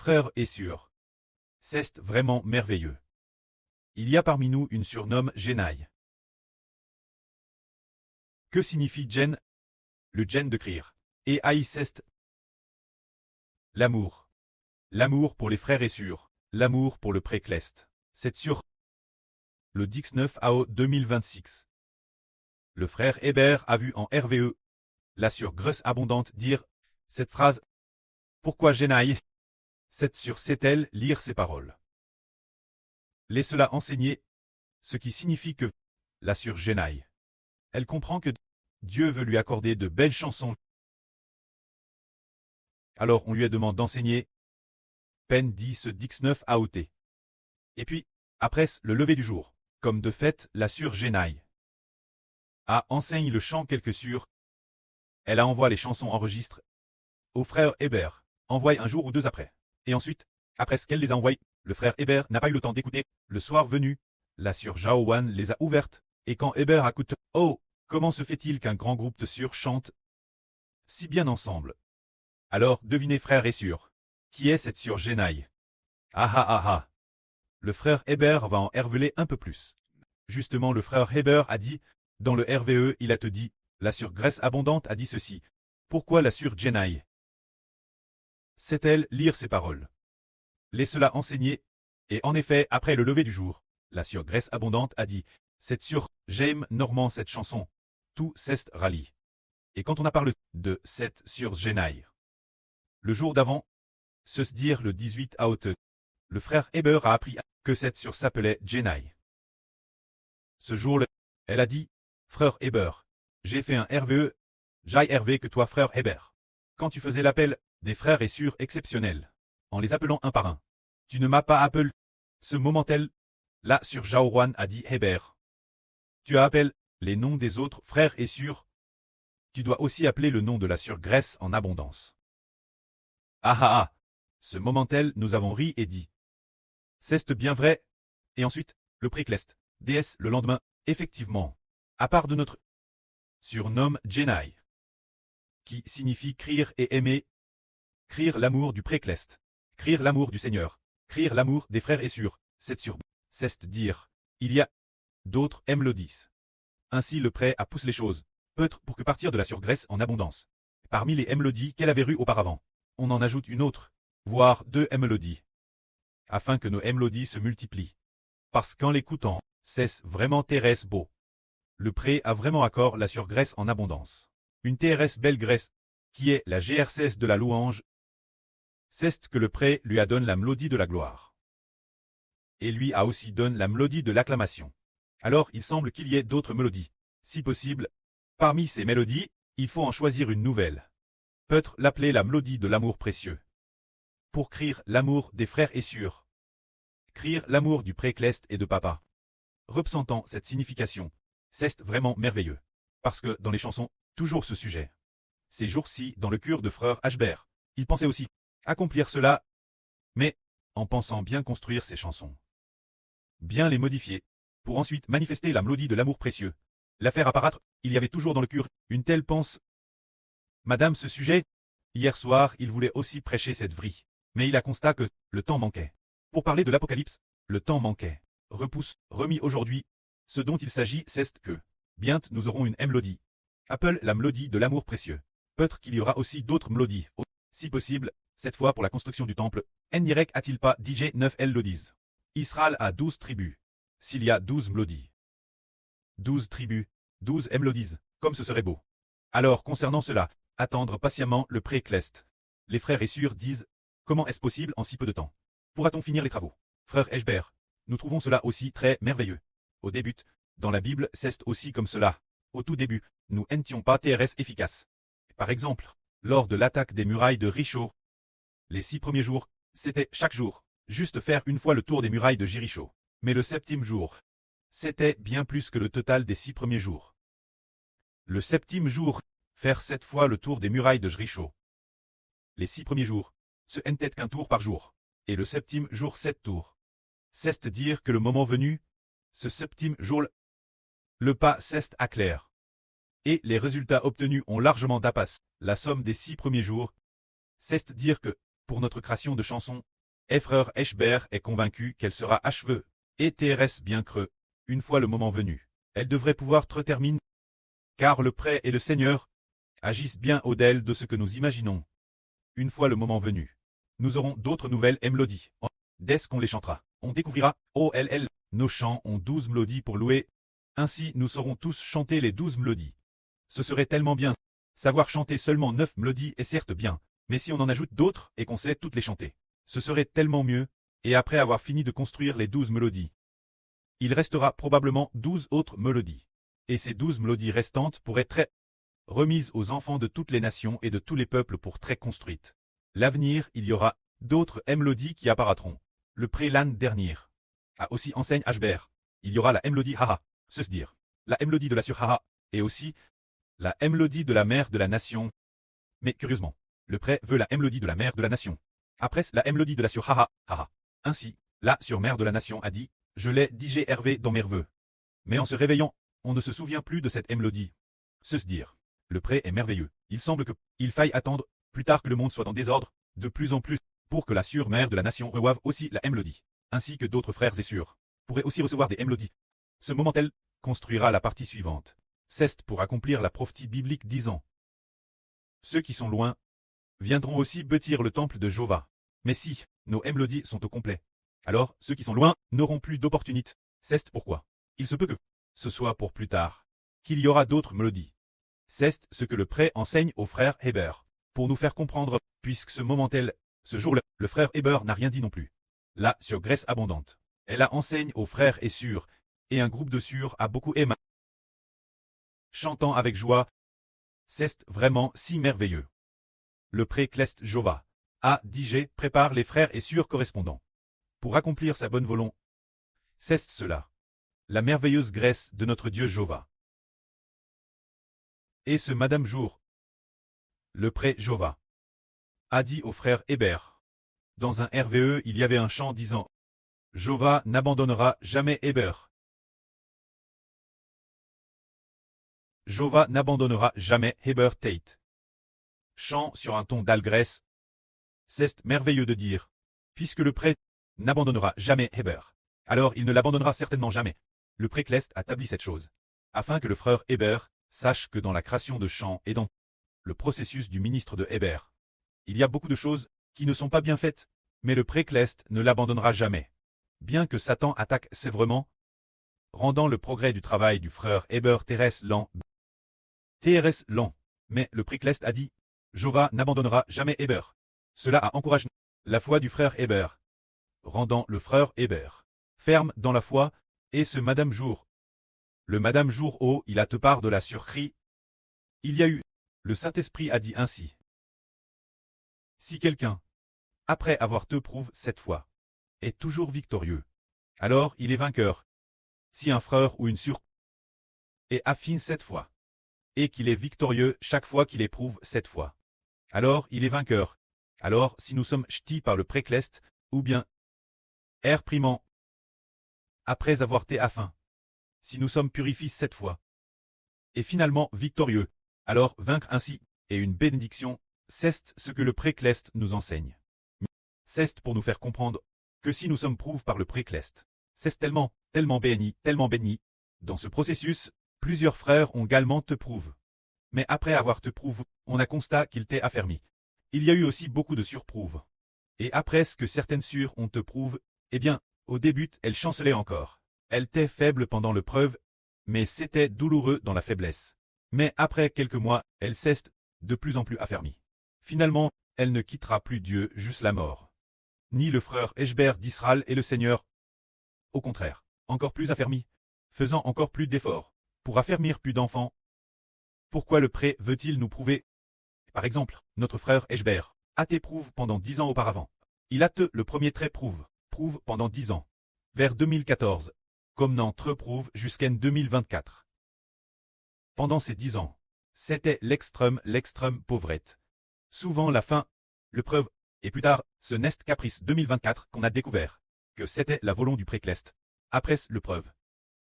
Frères et sœurs. C'est vraiment merveilleux. Il y a parmi nous une surnomme Jenaï. Que signifie Jen? Le Jen de crier. Et Aïcest. L'amour. L'amour pour les frères et sœurs. L'amour pour le précleste. C'est sur le Dix 9 AO 2026. Le frère Hébert a vu en RVE la surgrâce abondante dire cette phrase. Pourquoi Jenaï? Cette sur sait-elle lire ces paroles? Laisse-la enseigner, ce qui signifie que la sur Jenaï. Elle comprend que Dieu veut lui accorder de belles chansons. Alors on lui demande d'enseigner. Peine dit ce Dix 9 AOT. Et puis, après le lever du jour, comme de fait la sur Jenaï a enseigne le chant quelques sur. Elle a envoie les chansons enregistrées au frère Hébert, envoie un jour ou deux après. Et ensuite, après ce qu'elle les a envoyées, le frère Hébert n'a pas eu le temps d'écouter. Le soir venu, la sœur Jaowan les a ouvertes, et quand Hébert écoute, oh, comment se fait-il qu'un grand groupe de sœurs chante si bien ensemble? Alors, devinez frère et sœur, qui est cette sœur Jenaï? Ah ah ah ah. Le frère Hébert va en révéler un peu plus. Justement, le frère Hébert a dit, dans le RVE, il a te dit, la sœur Grèce abondante a dit ceci. Pourquoi la sœur Jenaï? Sait-elle lire ces paroles? Laisse-la enseigner. Et en effet, après le lever du jour, la sœur Grèce abondante a dit, cette sœur, j'aime normand cette chanson. Tout c'est rallye. Et quand on a parlé de cette sœur Jenaï, le jour d'avant, se dire le 18 août, le frère Hébert a appris que cette sœur s'appelait Jenaï. Ce jour-là, elle a dit, frère Hébert, j'ai fait un RVE, j'aille RV que toi frère Hébert. Quand tu faisais l'appel des frères et sœurs exceptionnels, en les appelant un par un, tu ne m'as pas appelé. Ce moment-tel, là sur Jaowan a dit Hébert. Tu as appelé les noms des autres frères et sœurs. Tu dois aussi appeler le nom de la sœur Grèce en abondance. Ah ah ah. Ce moment-tel, nous avons ri et dit. C'est bien vrai. Et ensuite, le précleste, déesse le lendemain, effectivement, à part de notre surnomme Jenaï, qui signifie crier et aimer, crier l'amour du précleste, crier l'amour du Seigneur, crier l'amour des frères et sœurs, c'est dire, il y a d'autres mélodies. Ainsi le prêt a poussé les choses, peut-être pour que partir de la surgrâce en abondance. Parmi les mélodies qu'elle avait eues auparavant, on en ajoute une autre, voire deux mélodies, afin que nos mélodies se multiplient. Parce qu'en l'écoutant, c'est vraiment Thérèse beau. Le pré a vraiment accord la surgrâce en abondance. Une Thérèse belle graisse, qui est la GRCS de la louange. C'est que le pré lui a donné la mélodie de la gloire. Et lui a aussi donné la mélodie de l'acclamation. Alors il semble qu'il y ait d'autres mélodies. Si possible, parmi ces mélodies, il faut en choisir une nouvelle. Peut-être l'appeler la mélodie de l'amour précieux. Pour crier l'amour des frères et sœurs. Crier l'amour du précleste et de papa. Représentant cette signification, c'est vraiment merveilleux. Parce que dans les chansons, toujours ce sujet. Ces jours-ci, dans le cœur de frère Ashbert, il pensait aussi accomplir cela, mais en pensant bien construire ses chansons. Bien les modifier, pour ensuite manifester la mélodie de l'amour précieux. La faire apparaître, il y avait toujours dans le cœur une telle pense. Madame ce sujet, hier soir il voulait aussi prêcher cette vrille, mais il a constaté que le temps manquait. Pour parler de l'Apocalypse, le temps manquait. Repousse, remis aujourd'hui, ce dont il s'agit c'est que, bientôt nous aurons une mélodie. Appelle la mélodie de l'amour précieux. Peut-être qu'il y aura aussi d'autres mélodies. Si possible, cette fois pour la construction du temple, Ndirek a-t-il pas DJ 9 mélodies? Israël a 12 tribus. S'il y a 12 mélodies. 12 tribus, 12 mélodies, comme ce serait beau. Alors concernant cela, attendre patiemment le précleste. Les frères et sœurs disent, comment est-ce possible en si peu de temps? Pourra-t-on finir les travaux? Frère Eshbert, nous trouvons cela aussi très merveilleux. Au début, dans la Bible, c'est aussi comme cela. Au tout début, nous n'étions pas TRS efficaces. Par exemple, lors de l'attaque des murailles de Jéricho, les 6 premiers jours, c'était chaque jour, juste faire une fois le tour des murailles de Jéricho. Mais le 7e jour, c'était bien plus que le total des 6 premiers jours. Le 7e jour, faire 7 fois le tour des murailles de Jéricho. Les 6 premiers jours, ce n'était qu'un tour par jour. Et le 7e jour 7 tours. C'est dire que le moment venu, ce 7e jour, le pas c'est à clair. Et les résultats obtenus ont largement dépassé la somme des 6 premiers jours. C'est dire que, pour notre création de chansons, Et frère Eschber est convaincu qu'elle sera achevée, et TRS bien creux, une fois le moment venu. Elle devrait pouvoir te terminer, car le prêt et le Seigneur agissent bien au-delà de ce que nous imaginons. Une fois le moment venu, nous aurons d'autres nouvelles mélodies. Dès qu'on les chantera, on découvrira, OLL, nos chants ont 12 mélodies pour louer. Ainsi nous saurons tous chanter les 12 mélodies. Ce serait tellement bien. Savoir chanter seulement 9 mélodies est certes bien, mais si on en ajoute d'autres et qu'on sait toutes les chanter, ce serait tellement mieux, et après avoir fini de construire les 12 mélodies, il restera probablement 12 autres mélodies. Et ces 12 mélodies restantes pourraient être remises aux enfants de toutes les nations et de tous les peuples pour très construites. L'avenir, il y aura d'autres mélodies qui apparaîtront. Le prélan dernier a aussi enseigne Ashber. Il y aura la mélodie Haha, se dire, la mélodie de la sur Haha, et aussi la mélodie de la mère de la nation. Mais curieusement, le prêt veut la mélodie de la mère de la nation. Après la mélodie de la sur Haha, Haha. Ainsi, la sur mère de la nation a dit, je l'ai dit Hervé dans mes reveux. Mais en se réveillant, on ne se souvient plus de cette mélodie. Se dire, le prêt est merveilleux. Il semble qu'il faille attendre, plus tard que le monde soit en désordre, de plus en plus, pour que la sur-mère de la nation reçoive aussi la mélodie, ainsi que d'autres frères et sœurs pourraient aussi recevoir des mélodies. Ce moment-elle construira la partie suivante. C'est pour accomplir la prophétie biblique disant, ceux qui sont loin viendront aussi bâtir le temple de Jéhovah. Mais si nos mélodies sont au complet, alors ceux qui sont loin n'auront plus d'opportunité. C'est pourquoi il se peut que ce soit pour plus tard qu'il y aura d'autres mélodies. C'est ce que le prêt enseigne au frère Heber, pour nous faire comprendre, puisque ce moment-elle, ce jour-là, le frère Heber n'a rien dit non plus. Là, sur Graisse abondante, elle a enseigne aux frères et sœurs, et un groupe de sœurs a beaucoup aimé. Chantant avec joie, c'est vraiment si merveilleux. Le pré Clest Jova a dit prépare les frères et sœurs correspondants. Pour accomplir sa bonne volonté. C'est cela. La merveilleuse grâce de notre Dieu Jova. Et ce Madame Jour, le pré Jova, a dit au frère Hébert. Dans un RVE, il y avait un chant disant Jova n'abandonnera jamais Hébert. Jova n'abandonnera jamais Heber Tate. Chant sur un ton d'algresse. C'est merveilleux de dire, puisque le prêtre n'abandonnera jamais Heber. Alors il ne l'abandonnera certainement jamais. Le précleste a établi cette chose, afin que le frère Heber sache que dans la création de chants et dans le processus du ministre de Heber, il y a beaucoup de choses qui ne sont pas bien faites, mais le précleste ne l'abandonnera jamais. Bien que Satan attaque sévèrement, rendant le progrès du travail du frère Heber TRS lent, mais le précleste a dit, Jova n'abandonnera jamais Heber. Cela a encouragé la foi du frère Heber, rendant le frère Heber ferme dans la foi, et ce Madame Jour. Le Madame Jour il a te part de la surcrie. Il y a eu, le Saint-Esprit a dit ainsi. Si quelqu'un, après avoir te prouve cette fois, est toujours victorieux, alors il est vainqueur. Si un frère ou une sœur est affine cette fois, et qu'il est victorieux chaque fois qu'il éprouve cette fois, alors il est vainqueur. Alors si nous sommes ch'tis par le précleste, ou bien primant, après avoir été afin, si nous sommes purifiés cette fois, et finalement victorieux, alors vaincre ainsi, et une bénédiction, c'est ce que le précleste nous enseigne. C'est pour nous faire comprendre que si nous sommes prouves par le précleste, c'est tellement béni, dans ce processus, plusieurs frères ont également te prouve. Mais après avoir te prouve, on a constat qu'il t'est affermi. Il y a eu aussi beaucoup de surprouves. Et après ce que certaines sûres ont te prouve, eh bien, au début, elles chancelaient encore. Elles étaient faibles pendant le preuve, mais c'était douloureux dans la faiblesse. Mais après quelques mois, elles cessent de plus en plus affermies. Finalement, elle ne quittera plus Dieu juste la mort. Ni le frère Eschber d'Israël et le Seigneur. Au contraire, encore plus affermis, faisant encore plus d'efforts, pour affermir plus d'enfants. Pourquoi le pré veut-il nous prouver? Par exemple, notre frère Eschber a été prouve pendant 10 ans auparavant. Il a te le premier trait prouve pendant 10 ans. Vers 2014, comme n'entre prouve jusqu'en 2024. Pendant ces 10 ans, c'était l'extrême pauvrette. Souvent la fin, le preuve, et plus tard, ce Nest Caprice 2024 qu'on a découvert, que c'était la volonté du précleste. Après le preuve.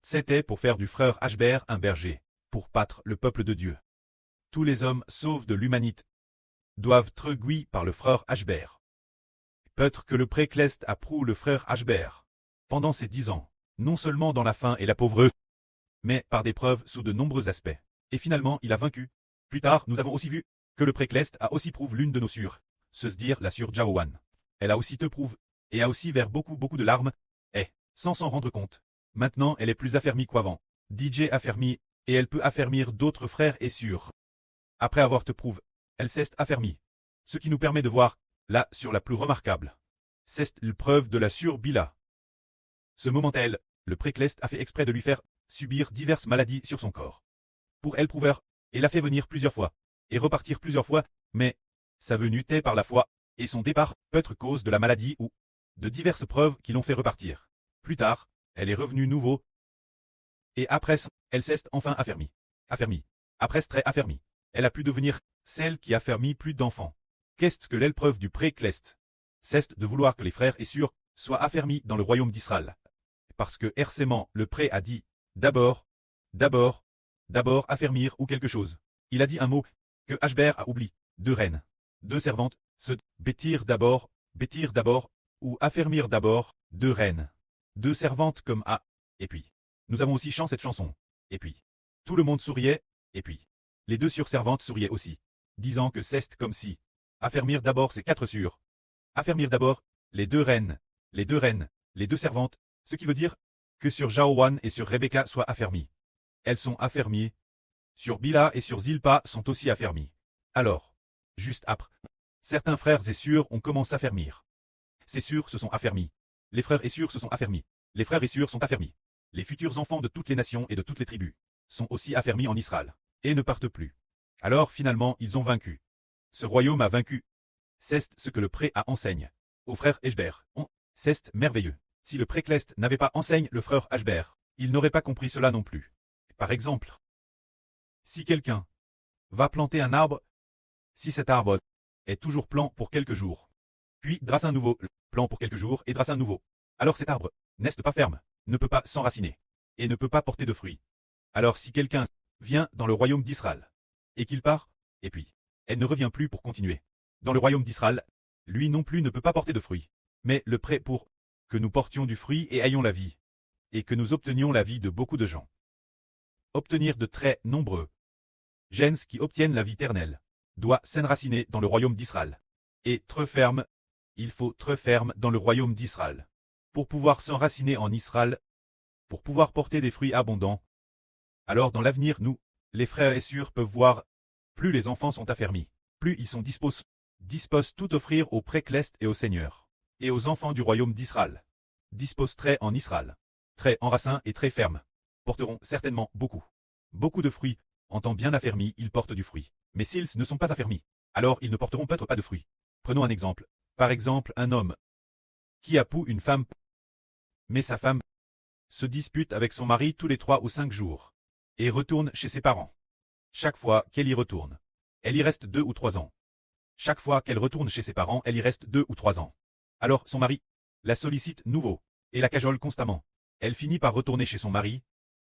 C'était pour faire du frère Ashber un berger, pour battre le peuple de Dieu. Tous les hommes, sauf de l'humanité, doivent être guidés par le frère Ashber. Peut-être que le précleste a prouvé le frère Ashbert. Pendant ces 10 ans, non seulement dans la faim et la pauvreté, mais par des preuves sous de nombreux aspects. Et finalement, il a vaincu. Plus tard, nous avons aussi vu que le précleste a aussi prouvé l'une de nos sûres, se dire la sûre Jaowan. Elle a aussi te prouve, et a aussi vers beaucoup de larmes, et, sans s'en rendre compte. Maintenant, elle est plus affermie qu'avant. DJ affermie, et elle peut affermir d'autres frères et sûrs. Après avoir te prouve, elle s'est affermie. Ce qui nous permet de voir, là, sur la plus remarquable. C'est l'épreuve de la sûre Bila. Ce moment-elle, le précleste a fait exprès de lui faire subir diverses maladies sur son corps. Pour elle prouver, elle l'a fait venir plusieurs fois, et repartir plusieurs fois, mais sa venue tait par la foi, et son départ peut être cause de la maladie ou de diverses preuves qui l'ont fait repartir. Plus tard, elle est revenue nouveau, et après, elle s'est enfin affermie. Affermie. Après très affermie. Elle a pu devenir celle qui affermit plus d'enfants. Qu'est-ce que l'épreuve du précleste? C'est de vouloir que les frères et sûrs soient affermis dans le royaume d'Israël. Parce que hercément le pré a dit, d'abord affermir ou quelque chose. Il a dit un mot que Ashbert a oublié. 2 reines. 2 servantes, se bêtir d'abord, ou affermir d'abord, 2 reines. 2 servantes comme A. Et puis, nous avons aussi chanté cette chanson. Et puis, tout le monde souriait, et puis, les 2 surservantes souriaient aussi, disant que c'est comme si, affermir d'abord ces 4 sûrs. Affermir d'abord, les 2 reines, les 2 servantes, ce qui veut dire que sur Jaowan et sur Rebecca soient affermies. Elles sont affermies. Sur Bila et sur Zilpa sont aussi affermies. Alors, juste après, certains frères et sûrs ont commencé à affermir. Ces sûrs se sont affermis. Les frères et sûrs se sont affermis. Les frères et sûrs sont affermis. Les futurs enfants de toutes les nations et de toutes les tribus sont aussi affermis en Israël, et ne partent plus. Alors finalement ils ont vaincu. Ce royaume a vaincu. C'est ce que le pré a enseigne. Aux frères Ashbert. C'est merveilleux. Si le précleste n'avait pas enseigne le frère Ashbert, il n'aurait pas compris cela non plus. Par exemple, si quelqu'un va planter un arbre, si cet arbre est toujours plan pour quelques jours, puis drasse un nouveau plan pour quelques jours et drasse un nouveau, alors cet arbre n'est pas ferme, ne peut pas s'enraciner, et ne peut pas porter de fruits. Alors si quelqu'un vient dans le royaume d'Israël, et qu'il part, et puis, elle ne revient plus pour continuer. Dans le royaume d'Israël, lui non plus ne peut pas porter de fruits, mais le prêt pour que nous portions du fruit et ayons la vie, et que nous obtenions la vie de beaucoup de gens. Obtenir de très nombreux gens qui obtiennent la vie éternelle, doit s'enraciner dans le royaume d'Israël. Et très ferme, il faut très ferme dans le royaume d'Israël. Pour pouvoir s'enraciner en Israël, pour pouvoir porter des fruits abondants. Alors dans l'avenir, nous, les frères et sûrs peuvent voir, plus les enfants sont affermis, plus ils sont disposés tout offrir au précleste et au Seigneur, et aux enfants du royaume d'Israël. Disposent très en Israël, très enracinés et très fermes, porteront certainement beaucoup de fruits. En temps bien affermis, ils portent du fruit. Mais s'ils ne sont pas affermis, alors ils ne porteront peut-être pas de fruits. Prenons un exemple. Par exemple, un homme qui épouse une femme, mais sa femme se dispute avec son mari tous les 3 ou 5 jours, et retourne chez ses parents. Chaque fois qu'elle y retourne, elle y reste 2 ou 3 ans. Chaque fois qu'elle retourne chez ses parents, elle y reste 2 ou 3 ans. Alors son mari la sollicite nouveau, et la cajole constamment. Elle finit par retourner chez son mari.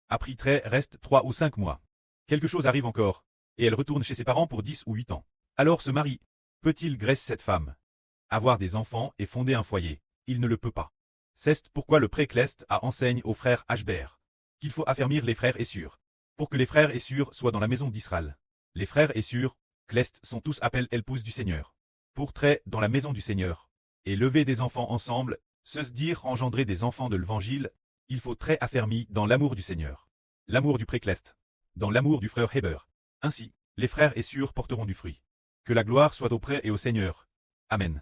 Après reste 3 ou 5 mois. Quelque chose arrive encore, et elle retourne chez ses parents pour 10 ou 8 ans. Alors ce mari peut-il graisser cette femme, avoir des enfants et fonder un foyer? Il ne le peut pas. C'est pourquoi le précleste a enseigne aux frères Ashbert qu'il faut affermir les frères et sûrs, pour que les frères et sûrs soient dans la maison d'Israël. Les frères et sûrs, clest sont tous appelés épouses du Seigneur. Pour très dans la maison du Seigneur, et lever des enfants ensemble, se dire engendrer des enfants de l'Évangile, il faut très affermi dans l'amour du Seigneur. L'amour du précleste. Dans l'amour du frère Heber. Ainsi, les frères et sûrs porteront du fruit. Que la gloire soit au prêtre et au Seigneur. Amen.